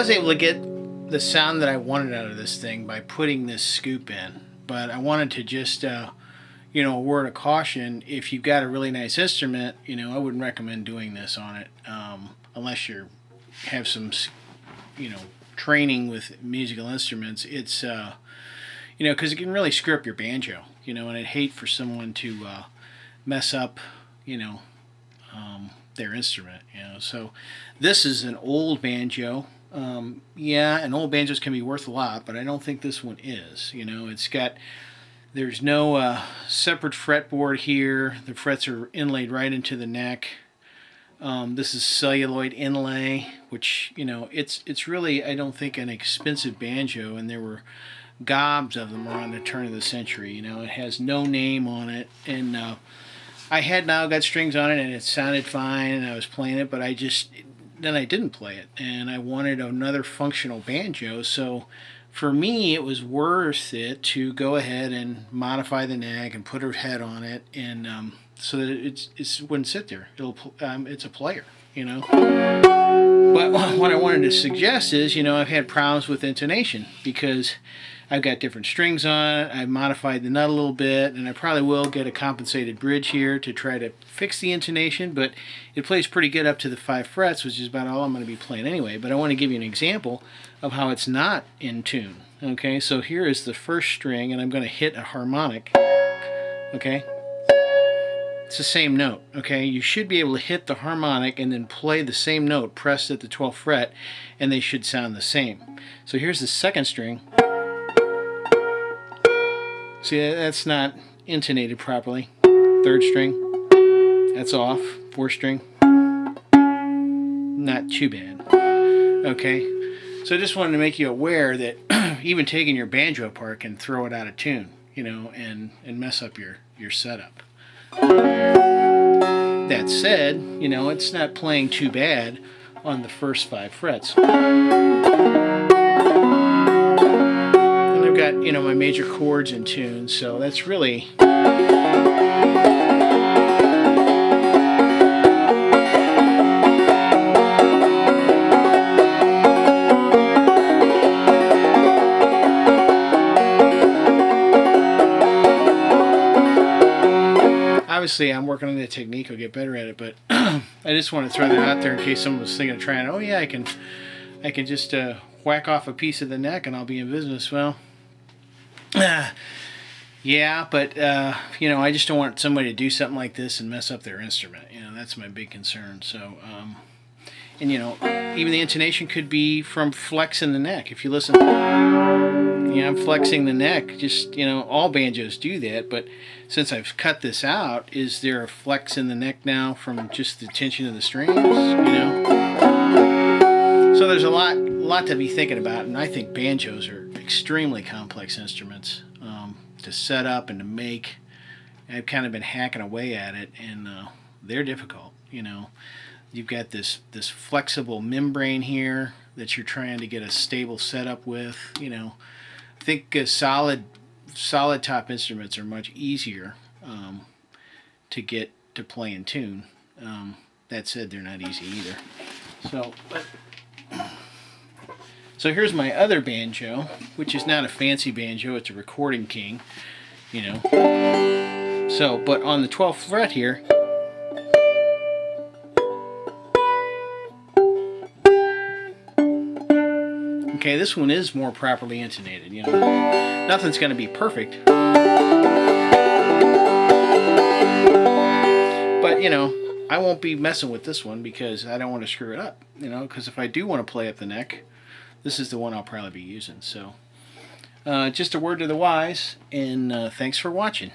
was able to get the sound that I wanted out of this thing by putting this scoop in, but I wanted to just you know, a word of caution: if you've got a really nice instrument, you know, I wouldn't recommend doing this on it unless you have some, you know, training with musical instruments. It's you know, because it can really screw up your banjo, you know, and I'd hate for someone to mess up, you know, their instrument, you know. So this is an old banjo. Yeah, and old banjos can be worth a lot, but I don't think this one is. You know, there's no separate fretboard here. The frets are inlaid right into the neck. This is celluloid inlay, which, you know, it's really, I don't think, an expensive banjo, and there were gobs of them around the turn of the century. You know, it has no name on it, and I had now got strings on it, and it sounded fine, and I was playing it, but then I didn't play it, and I wanted another functional banjo. So for me, it was worth it to go ahead and modify the neck and put a head on it, and so that it wouldn't sit there. It's a player, you know. But what I wanted to suggest is, you know, I've had problems with intonation because I've got different strings on it. I've modified the nut a little bit, and I probably will get a compensated bridge here to try to fix the intonation, but it plays pretty good up to the 5 frets, which is about all I'm going to be playing anyway. But I want to give you an example of how it's not in tune. Okay, so here is the first string, and I'm going to hit a harmonic. Okay, it's the same note. Okay, you should be able to hit the harmonic and then play the same note pressed at the 12th fret, and they should sound the same. So here's the second string. See, that's not intonated properly. Third string, that's off. Fourth string, not too bad. Okay, so I just wanted to make you aware that even taking your banjo apart can throw it out of tune, you know, and mess up your setup. That said, you know, it's not playing too bad on the first 5 frets. I've got, you know, my major chords in tune, so that's really obviously I'm working on the technique. I'll get better at it, but I just want to throw that out there in case someone was thinking of trying. Oh yeah, I can just whack off a piece of the neck and I'll be in business. Well, yeah, but you know, I just don't want somebody to do something like this and mess up their instrument. You know, that's my big concern. So, and you know, even the intonation could be from flexing the neck. If you listen, you know, I'm flexing the neck. Just, you know, all banjos do that, but since I've cut this out, is there a flex in the neck now from just the tension of the strings? You know, so there's a lot to be thinking about, and I think banjos are extremely complex instruments to set up and to make. I've kind of been hacking away at it, and they're difficult. You know, you've got this flexible membrane here that you're trying to get a stable setup with. You know, I think solid top instruments are much easier to get to play in tune. That said, they're not easy either. So here's my other banjo, which is not a fancy banjo. It's a recording king, you know. So, but on the 12th fret here, okay, this one is more properly intonated, you know. Nothing's going to be perfect. But, you know, I won't be messing with this one because I don't want to screw it up, you know, because if I do want to play up the neck, this is the one I'll probably be using. So, just a word to the wise, and thanks for watching.